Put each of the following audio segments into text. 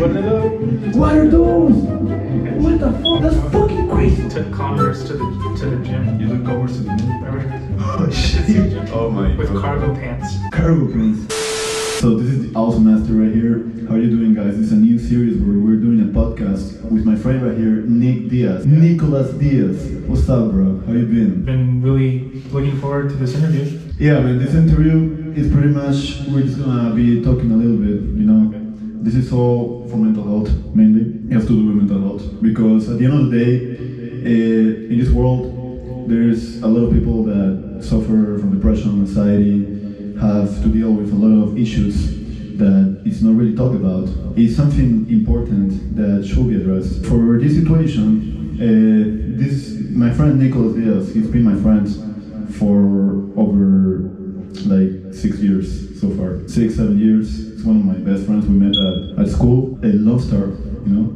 What are those? What are those? What the fuck? That's fucking crazy. Took Converse to the gym. You took Converse to the gym? Remember? Oh shit. Oh my With god. cargo pants. Cargo pants. So this is the awesome master right here. How are you doing, guys? This is a new series where we're doing a podcast with my friend right here, Nick Diaz. Nicolas Diaz. What's up, bro? How you been? Been really looking forward to this interview. Yeah, man, this interview is pretty much, we're just gonna be talking a little bit, you know. This is all for mental health, mainly. It has to do with mental health. Because at the end of the day, in this world, there's a lot of people that suffer from depression, anxiety, have to deal with a lot of issues that it's not really talked about. It's something important that should be addressed. For this situation, my friend Nicolas Diaz, he's been my friend for over like 6 years so far. 6-7 years. It's one of my best friends. We met at school. A love star, you know.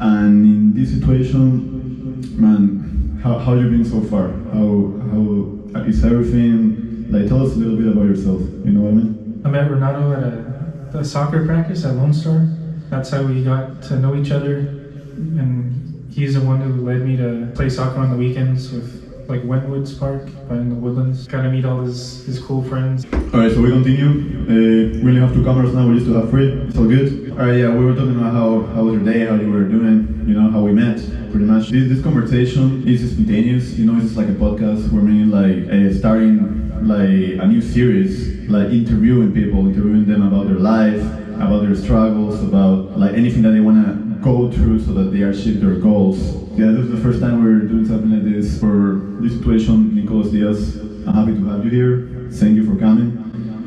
And in this situation, man, how you been so far? How is everything? Like, tell us a little bit about yourself. You know what I mean? I met Renato at a soccer practice at Lone Star. That's how we got to know each other. And he's the one who led me to play soccer on the weekends with like Wentwoods Park in the Woodlands. Got to meet all his cool friends. Alright, so we continue. We only have 2 cameras now, we used to have 3. It's all good. Alright, yeah, we were talking about how was your day, how you were doing, you know, how we met, pretty much. This conversation is spontaneous, you know, it's just like a podcast. We're mainly like starting like a new series, like interviewing them about their life, about their struggles, about like anything that they want to go through so that they achieve their goals. Yeah, this is the first time we're doing something like this. For this situation, Nicolas Diaz, I'm happy to have you here. Thank you for coming.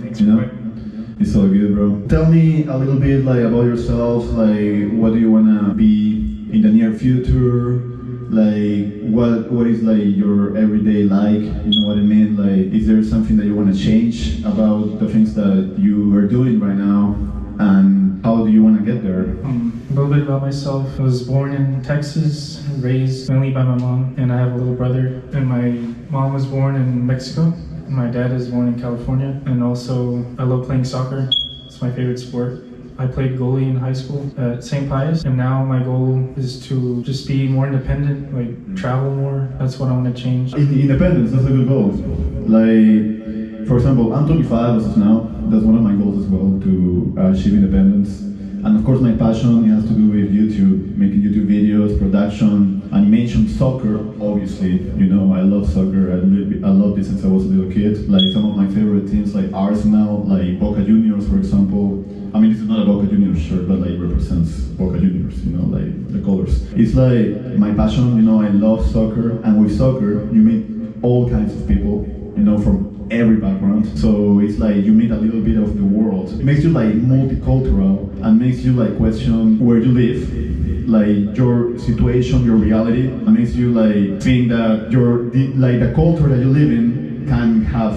Thanks you for know? inviting me. It's all good, bro. Tell me a little bit like about yourself, like what do you wanna be in the near future? Like what is like your everyday like? You know what I mean? Like, is there something that you wanna change about the things that you are doing right now? And how do you wanna get there? A little bit about myself. I was born in Texas, raised mainly by my mom, and I have a little brother. And my mom was born in Mexico. My dad is born in California. And also, I love playing soccer. It's my favorite sport. I played goalie in high school at St. Pius, and now my goal is to just be more independent, like travel more. That's what I want to change. Independence, that's a good goal. Like, for example, I'm 25 as of now. That's one of my goals as well, to achieve independence. And of course my passion has to do with YouTube, making YouTube videos, production, animation, soccer, obviously. You know, I love soccer, I love this since I was a little kid. Like some of my favorite teams like Arsenal, like Boca Juniors, for example. I mean, this is not a Boca Juniors shirt, but like represents Boca Juniors, you know, like the colors. It's like my passion, you know, I love soccer, and with soccer, you meet all kinds of people, you know, from every background. So it's like you meet a little bit of the world. It makes you like multicultural and makes you like question where you live, like your situation, your reality, and makes you like think that the culture that you live in can have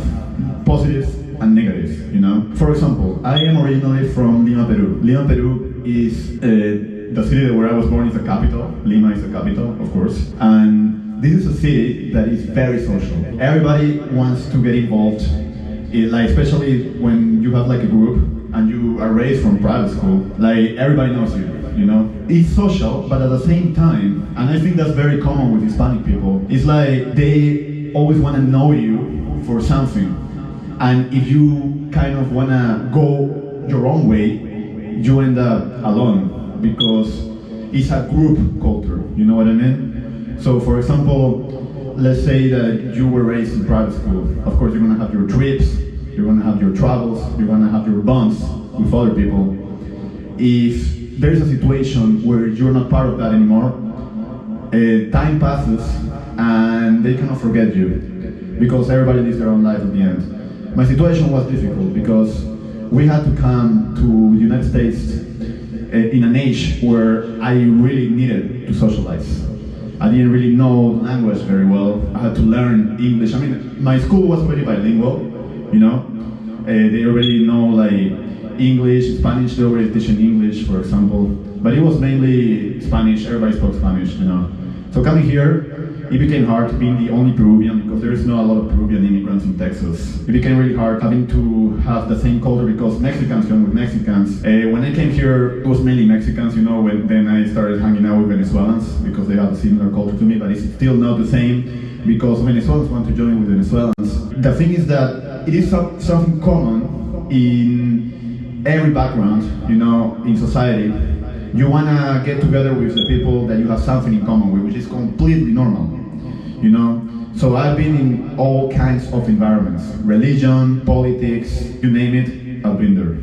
positives and negatives, you know? For example, I am originally from Lima, Peru. Lima, Peru is the city where I was born is the capital. Lima is the capital, of course. And this is a city that is very social. Everybody wants to get involved, like especially when you have like a group and you are raised from private school, like everybody knows you, you know? It's social, but at the same time, and I think that's very common with Hispanic people, it's like they always want to know you for something. And if you kind of want to go your own way, you end up alone because it's a group culture, you know what I mean? So for example, let's say that you were raised in private school. Of course, you're going to have your trips, you're going to have your travels, you're going to have your bonds with other people. If there's a situation where you're not part of that anymore, time passes and they cannot forget you because everybody lives their own life at the end. My situation was difficult because we had to come to the United States in an age where I really needed to socialize. I didn't really know the language very well. I had to learn English. I mean, my school was already bilingual, you know. They already know like English, Spanish, they already teaching English, for example. But it was mainly Spanish, everybody spoke Spanish, you know. So coming here, it became hard being the only Peruvian because there is not a lot of Peruvian immigrants in Texas. It became really hard having to have the same culture because Mexicans come with Mexicans. When I came here, it was mainly Mexicans, then I started hanging out with Venezuelans because they have a similar culture to me, but it's still not the same because Venezuelans want to join with Venezuelans. The thing is that it is something common in every background, in society. You wanna get together with the people that you have something in common with, which is completely normal, So I've been in all kinds of environments, religion, politics, you name it, I've been there,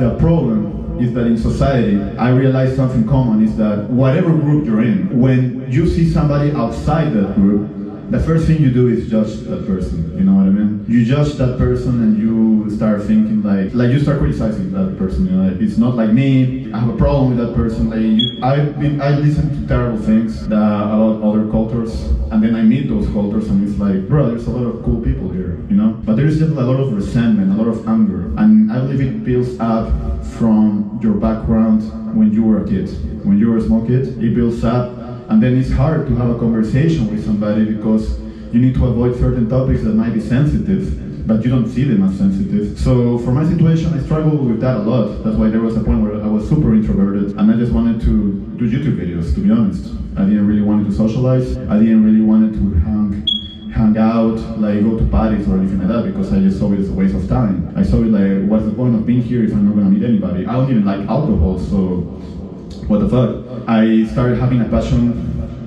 The problem is that in society, I realized something common is that whatever group you're in, when you see somebody outside that group, the first thing you do is judge that person, you know what I mean? You judge that person and you start thinking like you start criticizing that person, it's not like me, I have a problem with that person, I listen to terrible things about other cultures, and then I meet those cultures and it's like, bro, there's a lot of cool people here, But there's just a lot of resentment, a lot of anger, and I believe it builds up from your background when you were a kid. When you were a small kid, it builds up. And then it's hard to have a conversation with somebody because you need to avoid certain topics that might be sensitive, but you don't see them as sensitive. So for my situation, I struggled with that a lot. That's why there was a point where I was super introverted and I just wanted to do YouTube videos, to be honest. I didn't really want to socialize. I didn't really want to hang out, go to parties or anything like that because I just saw it as a waste of time. I saw it like, what's the point of being here if I'm not gonna meet anybody? I don't even like alcohol, so what the fuck? I started having a passion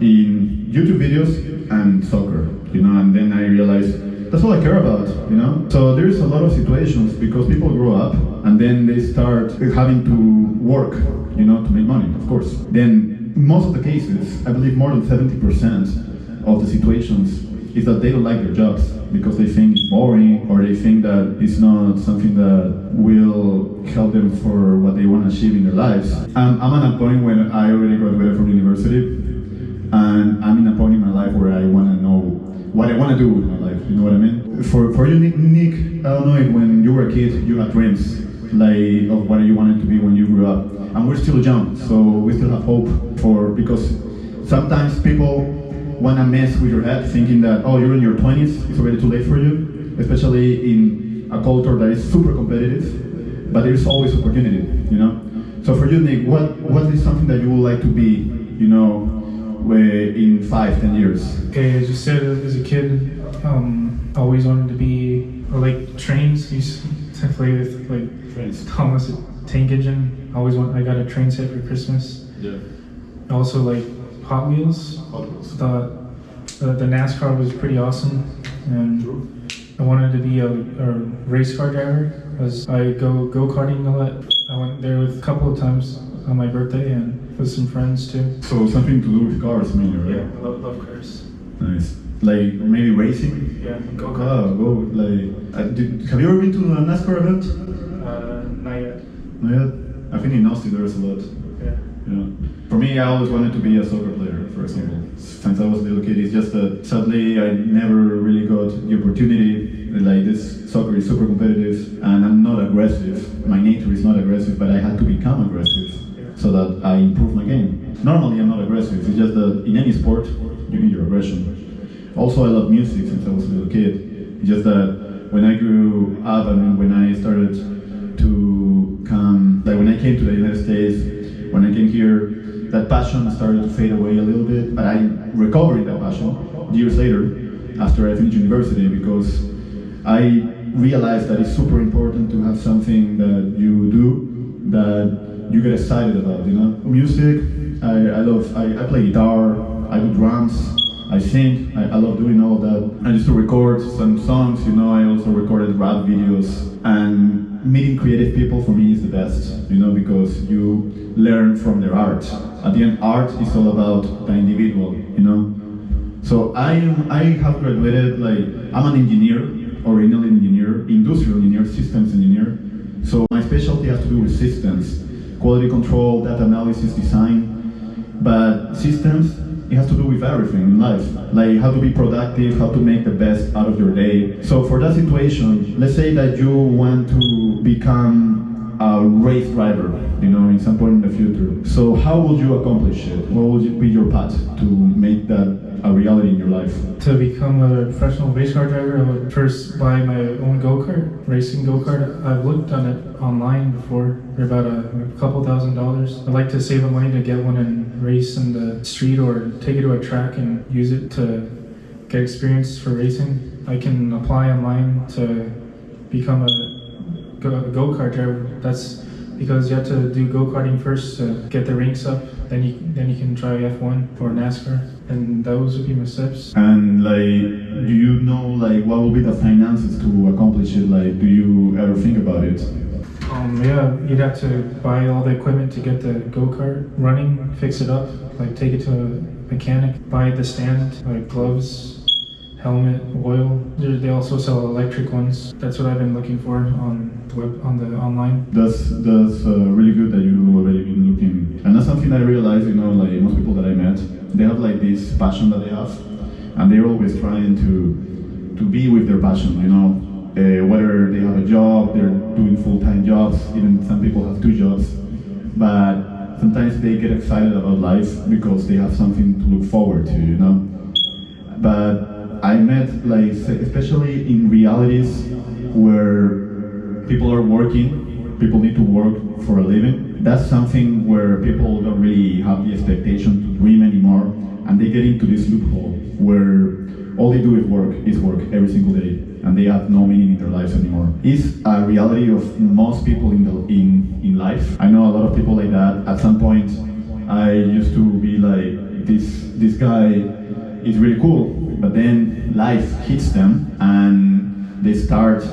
in YouTube videos and soccer, and then I realized that's all I care about, So there's a lot of situations because people grow up and then they start having to work, to make money, of course. Then most of the cases, I believe more than 70% of the situations is that they don't like their jobs because they think it's boring or they think that it's not something that will help them for what they want to achieve in their lives. I'm at a point when I already graduated from university and I'm in a point in my life where I want to know what I want to do with my life, you know what I mean? For you, Nick, I don't know if when you were a kid you had dreams of what you wanted to be when you grew up. And we're still young, so we still have hope because sometimes people want to mess with your head thinking that, oh, you're in your 20s, it's already too late for you, especially in a culture that is super competitive, but there's always opportunity, So for you, Nick, what is something that you would like to be, in 5-10 years? Okay, as you said, as a kid, I always wanted to be, I like trains, used to play with Trains. Thomas the Tank Engine. I got a train set for Christmas. Yeah. I also like Hot Wheels. Hot Wheels. The NASCAR was pretty awesome, and I wanted to be a race car driver because I go-karting a lot. I went there with a couple of times on my birthday and with some friends too. So something to do with cars, mainly, right? Yeah, I love cars. Nice. Like maybe racing? Yeah, go-kart. Have you ever been to a NASCAR event? Not yet. Not yet? I think in Austin there's a lot. Yeah. For me, I always wanted to be a soccer player, for example. Since I was a little kid, it's just that sadly I never really got the opportunity. This soccer is super competitive and I'm not aggressive. My nature is not aggressive, but I had to become aggressive so that I improve my game. Normally I'm not aggressive, it's just that in any sport, you need your aggression. Also, I love music since I was a little kid. It's just that when I grew up and when I started to come, when I came to the United States, when I came here, that passion started to fade away a little bit, but I recovered that passion years later after I finished university because I realized that it's super important to have something that you do that you get excited about, Music, I play guitar, I do drums, I sing, I love doing all of that. I used to record some songs, I also recorded rap videos, and meeting creative people for me is the best, because you learn from their art. At the end, art is all about the individual, So I have graduated, I'm an engineer, original engineer, industrial engineer, systems engineer. So my specialty has to do with systems, quality control, data analysis, design. But systems, it has to do with everything in life, how to be productive, how to make the best out of your day. So for that situation, let's say that you want to become a race driver, you know, in some point in the future. So how would you accomplish it? What would be your path to make that a reality in your life? To become a professional race car driver, I would first buy my own go-kart, racing go-kart. I've looked on it online before for about a couple $1,000s. I'd like to save the money to get one and race in the street or take it to a track and use it to get experience for racing. I can apply online to become a go-kart driver. That's because you have to do go-karting first to get the ranks up, then you can try F1 or NASCAR, and those would be my steps. And like, do you know like what will be the finances to accomplish it? Like, do you ever think about it? Yeah, you'd have to buy all the equipment to get the go-kart running, fix it up, like take it to a mechanic, buy the stand, like gloves, helmet, oil. They also sell electric ones. That's what I've been looking for on the online. That's really good that you already been looking. And that's something I realized, you know, like most people that I met, they have like this passion that they have, and they're always trying to be with their passion, you know. Whether they have a job, they're doing full-time jobs, even some people have 2 jobs, but sometimes they get excited about life because they have something to look forward to, you know. But I met, like, especially in realities where people are working, people need to work for a living. That's something where people don't really have the expectation to dream anymore, and they get into this loophole where all they do is work every single day, and they have no meaning in their lives anymore. It's a reality of most people in life. I know a lot of people like that. At some point, I used to be like, this guy is really cool, but then life hits them, and they start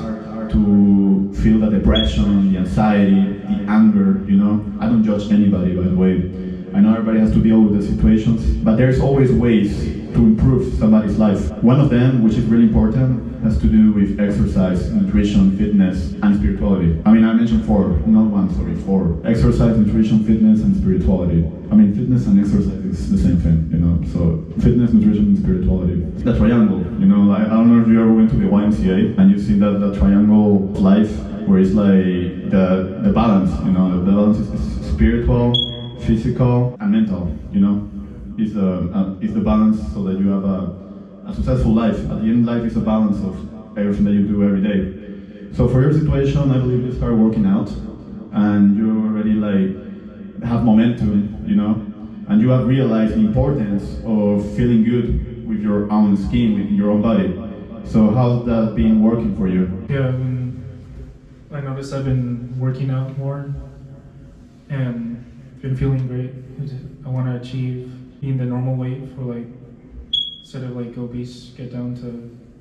to feel the depression, the anxiety, the anger, you know. I don't judge anybody, by the way. I know everybody has to deal with the situations, but there's always ways to improve somebody's life. One of them, which is really important, has to do with exercise, nutrition, fitness, and spirituality. I mean, I mentioned 4, not 1, sorry, 4. Exercise, nutrition, fitness, and spirituality. I mean, fitness and exercise is the same thing, you know, so fitness, nutrition, and spirituality. The triangle, you know, like, I don't know if you ever went to the YMCA and you've seen that triangle of life where it's like the balance, you know, the balance is spiritual, physical, and mental, you know. Is the balance so that you have a successful life. At the end, life is a balance of everything that you do every day. So for your situation, I believe you start working out, and you already like have momentum, you know, and you have realized the importance of feeling good with your own skin, with your own body. So how's that been working for you? Yeah, I noticed I've been working out more and been feeling great. I want to achieve being the normal weight for like, instead of like obese, get down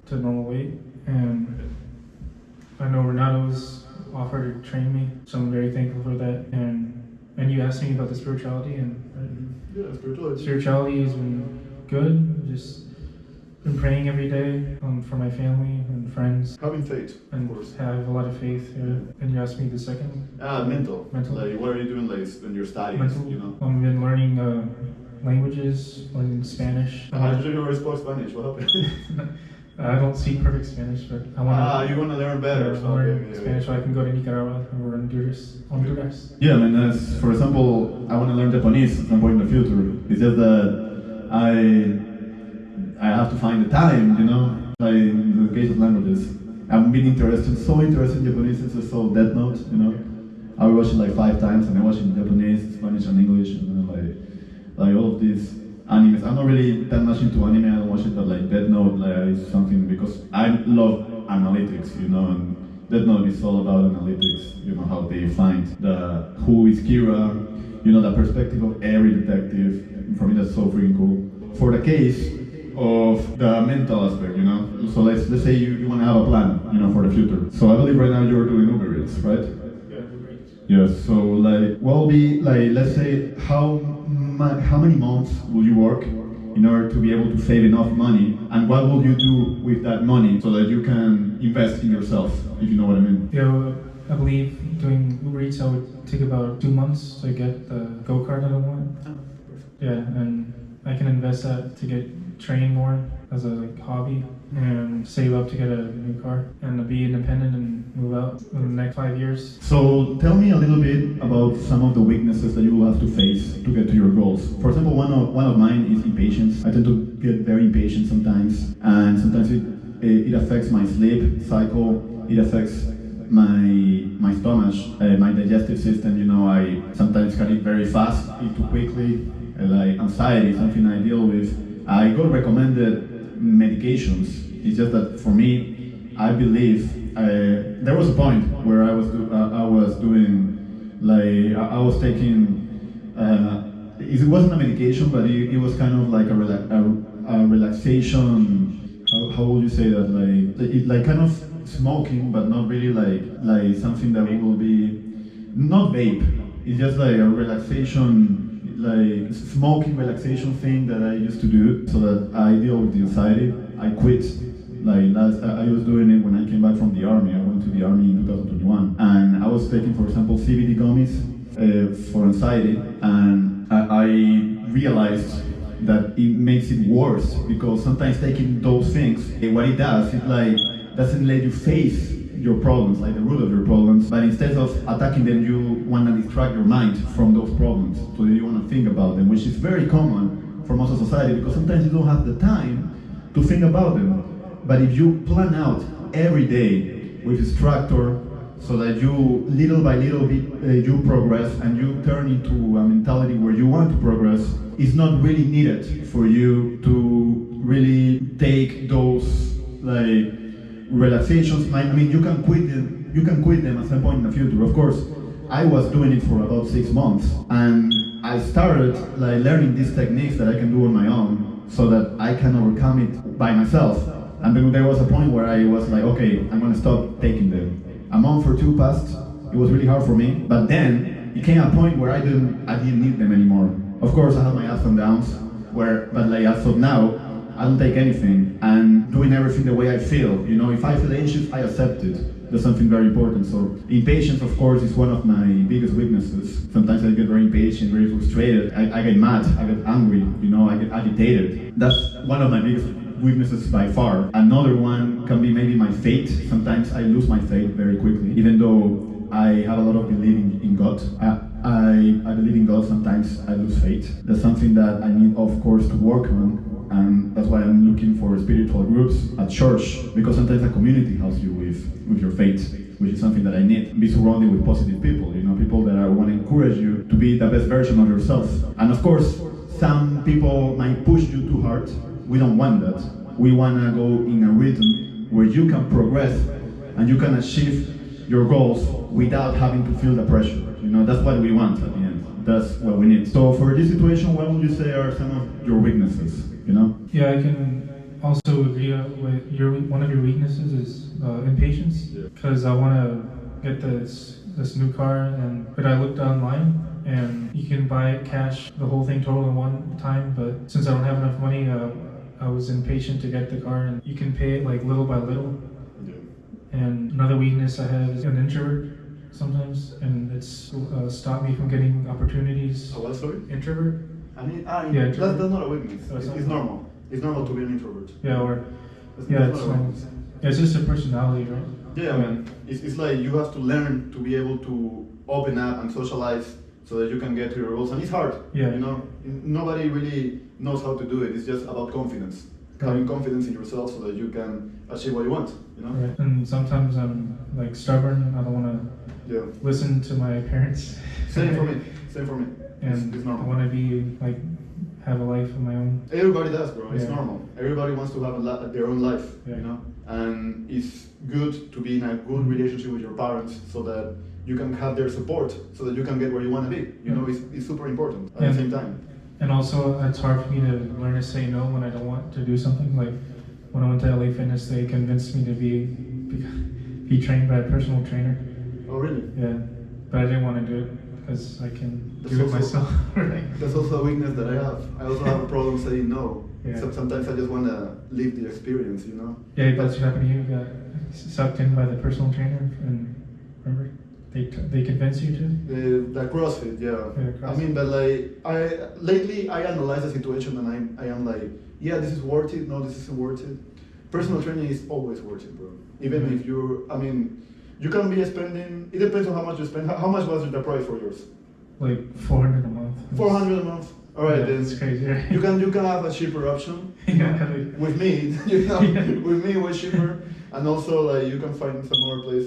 to normal weight. And I know Renato's offered to train me, so I'm very thankful for that. And you asked me about the spirituality, and spirituality has been good. Just been praying every day for my family and friends. Having faith, and of course. Have a lot of faith. Yeah. And you asked me the second. Mental. Mental. Like, what are you doing like when you're studying? Mental. You know. I've been learning languages, learning Spanish. How did you already spoke Spanish? What happened? I don't speak perfect Spanish, but I want to. You want to learn better. Learn Spanish so I can go to Nicaragua or Honduras. Yeah, I mean, as for example, I want to learn Japanese at some point in the future. It's just that I have to find the time, you know. Like in the case of languages, I've been so interested in Japanese since I saw Death Note, you know. I watched it like 5 times, and I watched it in Japanese, Spanish, and English, and then like all of these animes. I'm not really that much into anime. I don't watch it, but like Death Note, like is something because I love analytics, you know, and Death Note is all about analytics. You know how they find who is Kira, you know, the perspective of every detective. For me, that's so freaking cool. For the case of the mental aspect, you know. So let's say you want to have a plan, you know, for the future. So I believe right now you're doing Uber Eats, right? Yeah. So like, what will be like? Let's say how many months will you work in order to be able to save enough money, and what will you do with that money so that you can invest in yourself, if you know what I mean? Yeah, I believe doing Uber Eats, I would take about 2 months to get the go-kart that I want. Yeah, and I can invest that to get train more as a hobby and save up to get a new car and to be independent and move out in the next 5 years. So tell me a little bit about some of the weaknesses that you will have to face to get to your goals. For example, one of mine is impatience. I tend to get very impatient sometimes, and sometimes it affects my sleep cycle. It affects my stomach, my digestive system. You know, I sometimes can eat very fast, eat too quickly. Like anxiety, something I deal with. I got recommended medications. It's just that for me, I believe there was a point where I was doing like I was taking. It wasn't a medication, but it was kind of like a relaxation. How would you say that? Like kind of smoking, but not really like something that will be not vape. It's just like a relaxation. Like smoking relaxation thing that I used to do so that I deal with the anxiety. I quit. I was doing it when I came back from the army. I went to the army in 2021, and I was taking, for example, CBD gummies for anxiety, and I realized that it makes it worse because sometimes taking those things, what it does, it like doesn't let you face your problems, like the root of your problems, but instead of attacking them, you want to distract your mind from those problems, so you want to think about them, which is very common for most of society because sometimes you don't have the time to think about them. But if you plan out every day with a structure, so that you little by little bit you progress and you turn into a mentality where you want to progress, it's not really needed for you to really take those like relaxations. I mean, you can quit them. You can quit them at some point in the future. Of course, I was doing it for about 6 months, and I started like learning these techniques that I can do on my own, so that I can overcome it by myself. And then there was a point where I was like, okay, I'm gonna stop taking them. A month or two passed. It was really hard for me, but then it came a point where I didn't need them anymore. Of course, I had my ups and downs, but like as of now, I don't take anything and doing everything the way I feel. You know, if I feel anxious, I accept it. That's something very important. So impatience, of course, is one of my biggest weaknesses. Sometimes I get very impatient, very frustrated. I get mad, I get angry, you know, I get agitated. That's one of my biggest weaknesses by far. Another one can be maybe my faith. Sometimes I lose my faith very quickly, even though I have a lot of believing in God. I believe in God, sometimes I lose faith. That's something that I need, of course, to work on. And that's why I'm looking for spiritual groups at church, because sometimes a community helps you with your faith, which is something that I need. Be surrounded with positive people, you know, people that want to encourage you to be the best version of yourself. And of course, some people might push you too hard. We don't want that. We want to go in a rhythm where you can progress and you can achieve your goals without having to feel the pressure. You know, that's what we want at the end. That's what we need. So for this situation, what would you say are some of your weaknesses? You know? Yeah, I can also agree with one of your weaknesses is impatience, because I want to get this new car, but I looked online and you can buy it cash, the whole thing total in one time, but since I don't have enough money, I was impatient to get the car, and you can pay it like little by little. Yeah. And another weakness I have is an introvert sometimes, and it's stopped me from getting opportunities. Oh, what, sorry? Introvert. I mean, that's not a weakness. It's normal. It's normal to be an introvert. Yeah, it's just a personality, right? Yeah, man. It's like you have to learn to be able to open up and socialize so that you can get to your goals. And it's hard. Yeah. You know, nobody really knows how to do it. It's just about confidence. Having confidence in yourself so that you can achieve what you want. You know. Right. And sometimes I'm like stubborn. I don't want to listen to my parents. Same for me. And it's normal. I want to be like have a life of my own. Everybody does, bro. It's normal. Everybody wants to have their own life, you know. And it's good to be in a good relationship with your parents so that you can have their support, so that you can get where you want to be. You know, it's super important at the same time. And also, it's hard for me to learn to say no when I don't want to do something. Like when I went to LA Fitness, they convinced me to be trained by a personal trainer. Oh, really? Yeah, but I didn't want to do it because I can do it myself. That's also a weakness that I have. I also have a problem saying no. Yeah. Sometimes I just want to live the experience, you know? Yeah, that's what happened to you. You got sucked in by the personal trainer, and remember? They convince you to? The CrossFit, yeah. CrossFit. I mean, but like, lately I analyze the situation and I am like, yeah, this is worth it, no, this isn't worth it. Personal training is always worth it, bro. Even if you You can be spending. It depends on how much you spend. How much was the price for yours? Like 400 a month. 400 a month. All right, Yeah, then it's crazy, right? you can have a cheaper option. Yeah. With me, you know, Yeah. with me it was cheaper, and also like you can find some other place.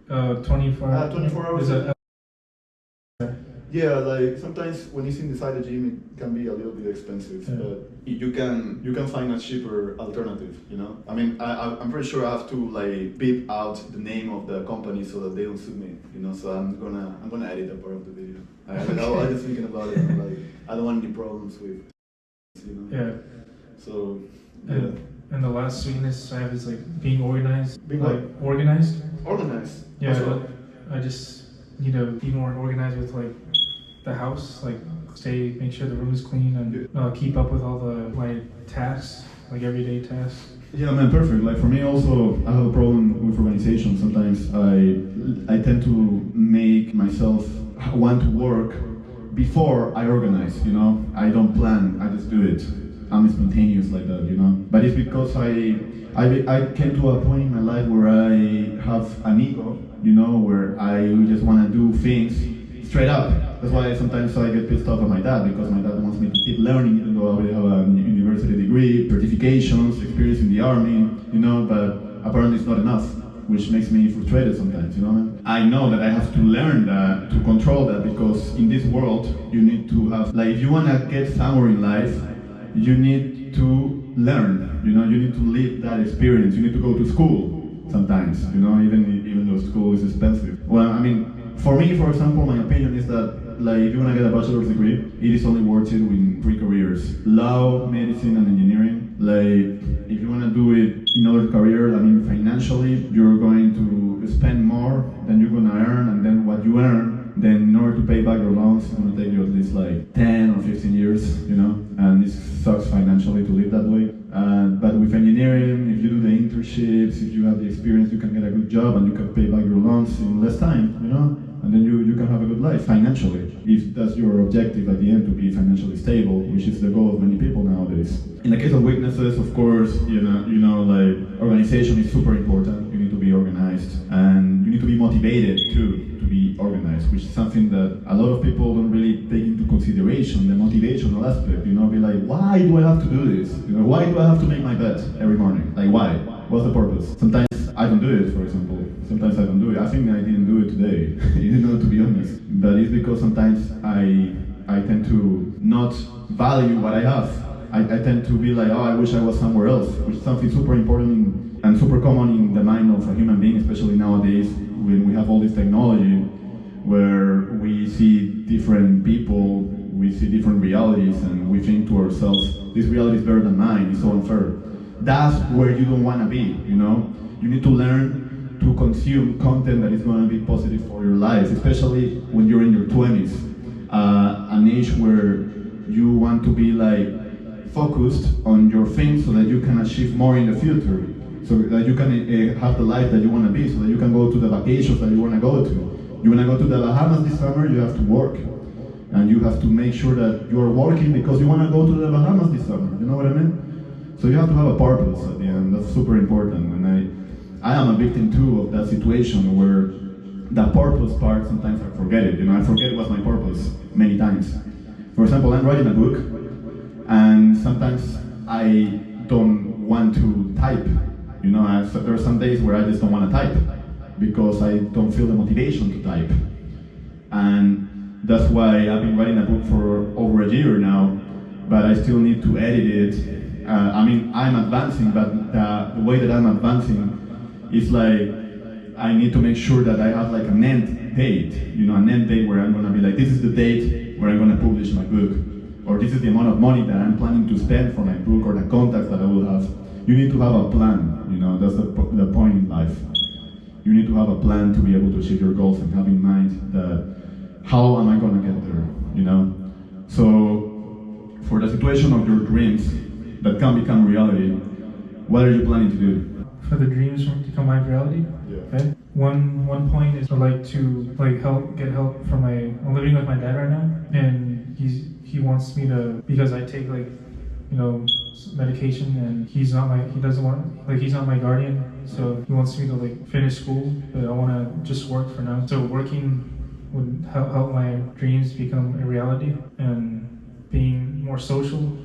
24 hours. 24 hours. Is a, Yeah, like sometimes when it's inside the gym, it can be a little bit expensive, Yeah. but you can find a cheaper alternative. You know, I mean, I'm pretty sure I have to like beep out the name of the company so that they don't sue me. You know, so I'm gonna edit that part of the video. I was thinking about it. I'm like, I don't want any problems with, you know. yeah. So yeah, And the last sweetness I have is like being organized. Being like organized. organized. Yeah, Also, I just need to be more organized with like the house, like make sure the room is clean and keep up with all my tasks, like everyday tasks. yeah, man, perfect. Like for me also, I have a problem with organization. Sometimes I tend to make myself want to work before I organize, you know? I don't plan, I just do it. I'm spontaneous like that, you know? But it's because I came to a point in my life where I have an ego, you know, where I just want to do things straight up. That's why sometimes I get pissed off at my dad, because my dad wants me to keep learning, even though I already have a university degree, certifications, experience in the army, you know, but apparently it's not enough, which makes me frustrated sometimes, you know. I know that I have to learn that, to control that, because in this world, you need to have, like, if you want to get somewhere in life, you need to learn, you know, you need to live that experience, you need to go to school sometimes, you know, even though school is expensive. Well, I mean, for me, for example, my opinion is that, like, if you want to get a bachelor's degree, it is only worth it in 3 careers: law, medicine, and engineering. Like, if you want to do it in other career, I mean, financially, you're going to spend more than you're going to earn, and then what you earn, then in order to pay back your loans, it's going to take you at least like 10 or 15 years, you know, and it sucks financially to live that way. But with engineering, if you do the internships, if you have the experience, you can get a good job and you can pay back your loans in less time, you know? And then you can have a good life financially, if that's your objective at the end, to be financially stable, which is the goal of many people nowadays. In the case of weaknesses, of course, you know, like, organization is super important. You need to be organized, and you need to be motivated too to be organized, which is something that a lot of people don't really take into consideration, the motivational aspect. You know, be like, why do I have to do this? You know, why do I have to make my bed every morning? Like, why? What's the purpose? Sometimes I don't do it, for example. Sometimes I don't do it. I think I didn't do it today, you know, to be honest. But it's because sometimes I tend to not value what I have. I tend to be like, oh, I wish I was somewhere else, which is something super important and super common in the mind of a human being, especially nowadays when we have all this technology where we see different people, we see different realities, and we think to ourselves, this reality is better than mine, it's so unfair. That's where you don't want to be, you know? You need to learn to consume content that is going to be positive for your life, especially when you're in your 20s, an age where you want to be like focused on your things so that you can achieve more in the future, so that you can have the life that you want to be, so that you can go to the vacations that you want to go to. You want to go to the Bahamas this summer, you have to work. And you have to make sure that you are working because you want to go to the Bahamas this summer, you know what I mean? So you have to have a purpose at the end, that's super important. And I am a victim too of that situation where the purpose part, sometimes I forget it, you know, I forget what's my purpose many times. For example, I'm writing a book, and sometimes I don't want to type, you know, there are some days where I just don't want to type, because I don't feel the motivation to type. And that's why I've been writing a book for over a year now, but I still need to edit it. I mean, I'm advancing, but the way that I'm advancing is like, I need to make sure that I have like an end date, you know, an end date where I'm gonna be like, this is the date where I'm gonna publish my book, or this is the amount of money that I'm planning to spend for my book, or the contacts that I will have. You need to have a plan, you know, that's the point in life. You need to have a plan to be able to achieve your goals and have in mind that, how am I gonna get there, you know? So, for the situation of your dreams that can become reality, what are you planning to do? For the dreams to become my reality? Yeah. Okay. One point is I'd like to get help from I'm living with my dad right now, and he wants me to, because I take like medication, and he's not my guardian, so he wants me to like finish school, but I want to just work for now. So working would help my dreams become a reality, and being more social,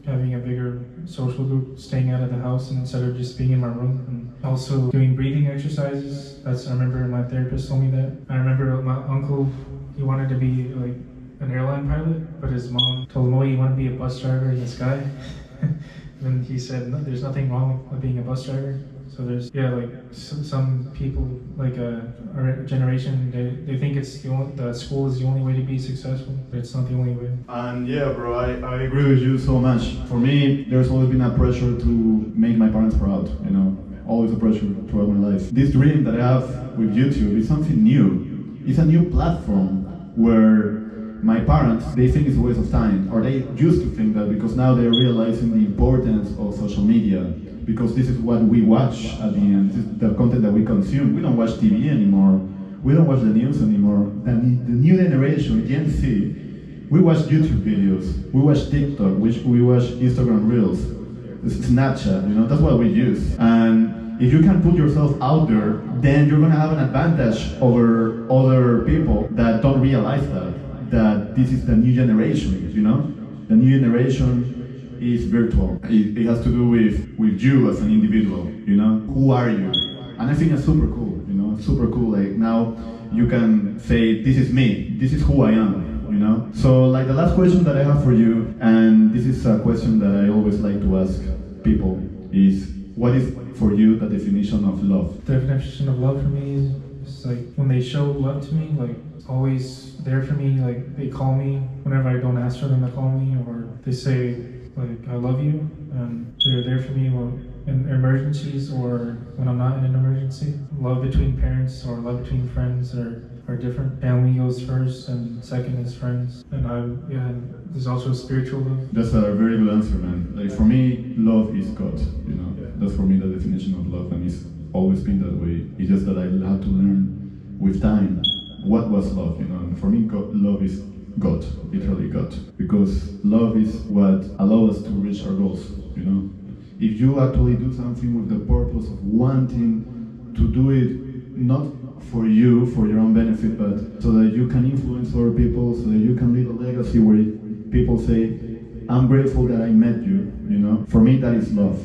having a bigger social group, staying out of the house instead of just being in my room, and also doing breathing exercises. I remember my therapist told me that. I remember my uncle, he wanted to be like an airline pilot, but his mom told him, "Oh, you want to be a bus driver in the sky?" And he said, "No, there's nothing wrong with being a bus driver." So there's some people like our generation, they think the school is the only way to be successful, but it's not the only way. And yeah, bro, I agree with you so much. For me, there's always been a pressure to make my parents proud, always a pressure throughout my life. This dream that I have with YouTube is something new. It's a new platform where my parents, they think it's a waste of time, or they used to think that, because now they're realizing the importance of social media, because this is what we watch at the end. This is the content that we consume. We don't watch TV anymore. We don't watch the news anymore. The new generation, Gen Z, we watch YouTube videos. We watch TikTok. We watch Instagram Reels. Snapchat. That's what we use. And if you can put yourself out there, then you're gonna have an advantage over other people that don't realize that this is the new generation. The new generation is virtual. It has to do with you as an individual, Who are you? And I think it's super cool, super cool. Like now you can say, this is me, this is who I am, So like the last question that I have for you, and this is a question that I always like to ask people, is what is for you the definition of love? The definition of love for me is like when they show love to me, like always there for me, like they call me whenever I don't ask for them to call me, or they say, like, I love you, and they're there for me in emergencies or when I'm not in an emergency. Love between parents or love between friends are different. Family goes first, and second is friends. And there's also spiritual love. That's a very good answer, man. Like for me, love is God, That's for me the definition of love, and it's always been that way. It's just that I had to learn with time what was love, And for me, love is God, literally God, because love is what allows us to reach our goals, If you actually do something with the purpose of wanting to do it, not for you, for your own benefit, but so that you can influence other people, so that you can leave a legacy where people say, I'm grateful that I met you, For me, that is love,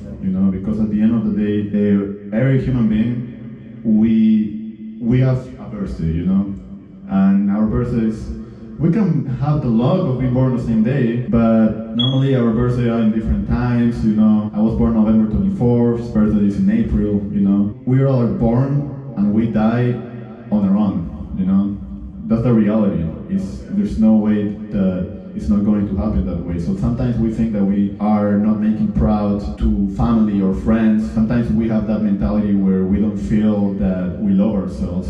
because at the end of the day, every human being, we have a birthday, And our birthdays, we can have the luck of being born the same day, but normally our birthdays are in different times, I was born November 24th, his birthday is in April, We are all born and we die on our own, That's the reality. There's no way that it's not going to happen that way. So sometimes we think that we are not making proud to family or friends. Sometimes we have that mentality where we don't feel that we love ourselves,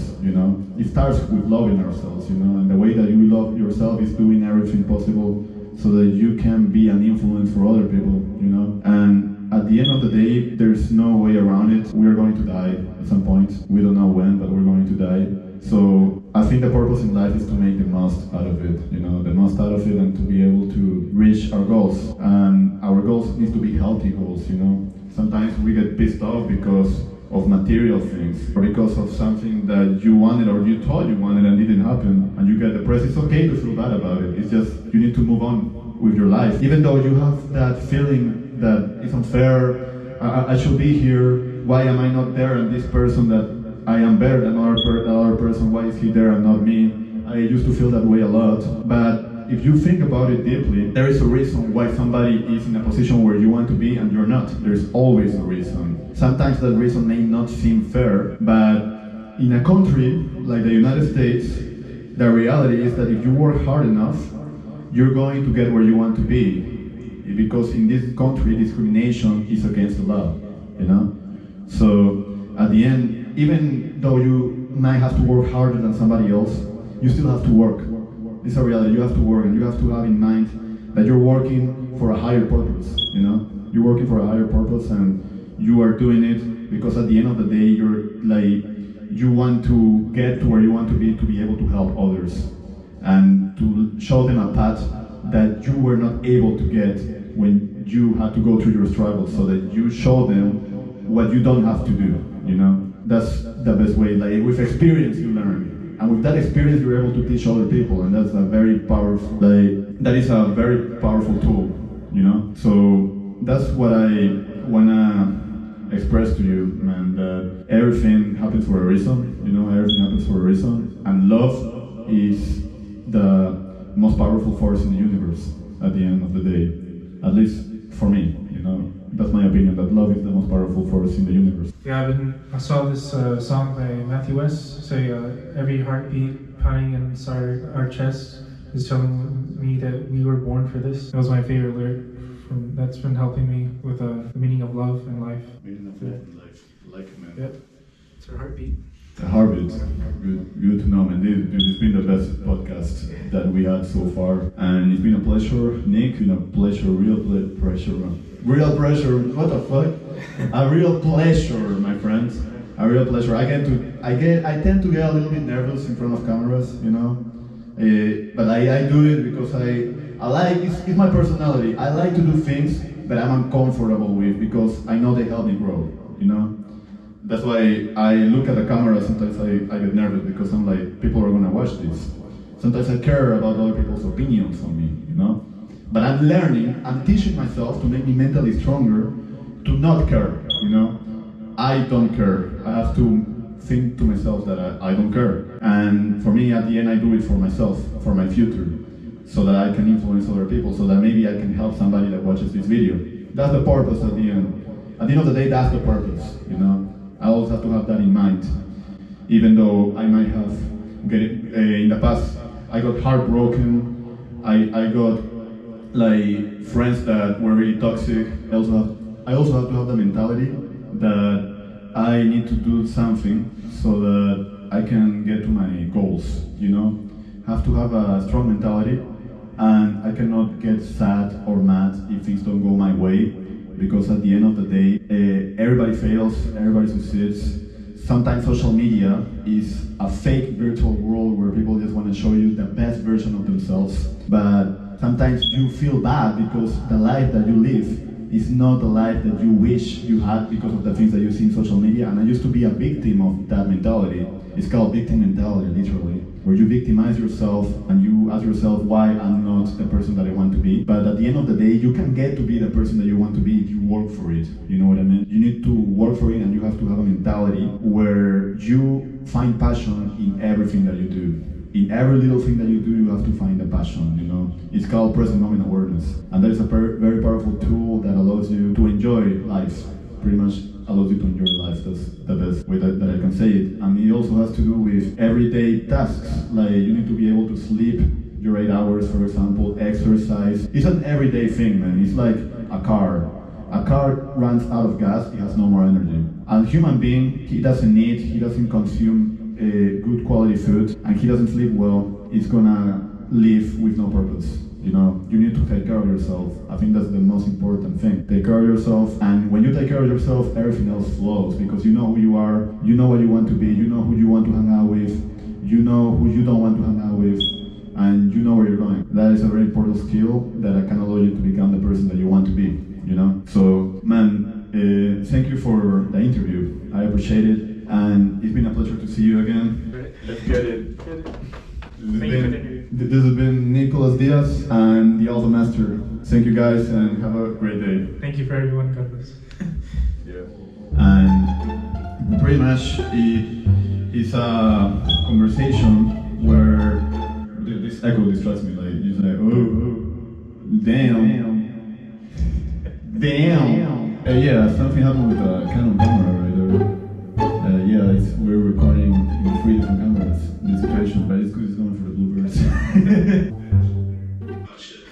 It starts with loving ourselves, And the way that you love yourself is doing everything possible so that you can be an influence for other people, And at the end of the day, there's no way around it. We're going to die at some point. We don't know when, but we're going to die. So I think the purpose in life is to make the most out of it, the most out of it, and to be able to reach our goals. And our goals need to be healthy goals, Sometimes we get pissed off because of material things, or because of something that you wanted or you thought you wanted and didn't happen, and you get depressed. It's okay to feel bad about it. It's just you need to move on with your life. Even though you have that feeling that it's unfair, I should be here, why am I not there, and this person that I am better than another person, why is he there and not me? I used to feel that way a lot, but if you think about it deeply, there is a reason why somebody is in a position where you want to be and you're not. There's always a reason. Sometimes that reason may not seem fair, but in a country like the United States, the reality is that if you work hard enough, you're going to get where you want to be. Because in this country, discrimination is against the law, So at the end, even though you might have to work harder than somebody else, you still have to work. It's a reality. You have to work, and you have to have in mind that you're working for a higher purpose. You're working for a higher purpose, and you are doing it because at the end of the day, you want to get to where you want to be able to help others and to show them a path that you were not able to get when you had to go through your struggles, so that you show them what you don't have to do, you know? That's the best way. Like, with experience you learn, and with that experience you're able to teach other people, and that's a very powerful, like, that is a very powerful tool, you know? So that's what I wanna express to you, man, that everything happens for a reason, you know, everything happens for a reason, and love is the most powerful force in the universe at the end of the day, at least for me, you know. That's my opinion, that love is the most powerful force in the universe. Yeah, I saw this song by Matthew West say every heartbeat pounding inside our chest is telling me that we were born for this. That was my favorite lyric. That's been helping me with the meaning of love and life. Meaning of love and life, like it, man. Yep, it's our heartbeat. The heartbeat, good to know, man. It's been the best podcast that we had so far, and it's been a pleasure, Nick. It's been a pleasure, real pressure. What the fuck? A real pleasure, my friends. A real pleasure. I tend to get a little bit nervous in front of cameras, you know. But I do it because I like, it's my personality. I like to do things that I'm uncomfortable with because I know they help me grow, you know? That's why I look at the camera, sometimes I get nervous because I'm like, people are gonna watch this. Sometimes I care about other people's opinions on me, you know? But I'm learning, I'm teaching myself to make me mentally stronger, to not care, you know? I don't care. I have to think to myself that I don't care. And for me, at the end, I do it for myself, for my future, so that I can influence other people, so that maybe I can help somebody that watches this video. That's the purpose at the end. At the end of the day, that's the purpose, you know? I always have to have that in mind. Even though I might have, in the past, I got heartbroken, I got like friends that were really toxic. I also have to have the mentality that I need to do something so that I can get to my goals, you know? Have to have a strong mentality, and I cannot get sad or mad if things don't go my way, because at the end of the day, everybody fails, everybody succeeds. Sometimes social media is a fake virtual world where people just want to show you the best version of themselves, but sometimes you feel bad because the life that you live is not the life that you wish you had because of the things that you see in social media. And I used to be a victim of that mentality. It's called victim mentality, literally, where you victimize yourself and you ask yourself why I'm not the person that I want to be. But at the end of the day, you can get to be the person that you want to be if you work for it. You know what I mean? You need to work for it, and you have to have a mentality where you find passion in everything that you do. In every little thing that you do, you have to find a passion, you know? It's called present moment awareness. And that is a very powerful tool that allows you to enjoy life. Pretty much allows you to enjoy life. That's the best way that I can say it. And it also has to do with everyday tasks. Like, you need to be able to sleep your 8 hours, for example, exercise. It's an everyday thing, man. It's like a car. A car runs out of gas, it has no more energy. A human being, he doesn't consume good quality food, and he doesn't sleep well, he's gonna live with no purpose. You know, you need to take care of yourself. I think that's the most important thing. Take care of yourself, and when you take care of yourself, everything else flows, because you know who you are, you know what you want to be, you know who you want to hang out with, you know who you don't want to hang out with, and you know where you're going. That is a very important skill that can allow you to become the person that you want to be, you know? So, man, thank you for the interview. I appreciate it. And it's been a pleasure to see you again. Let's get it. This has been Nicolas Diaz and the Alto Master. Thank you guys, and have a great day. Thank you for everyone. God bless. Yeah. And pretty much it's a conversation where this echo distracts me. Like, you say, damn. Yeah, something happened with the Canon camera right there. Yeah, we're recording in 3 different cameras in this situation, but it's good, it's going for the bloopers. Oh shit.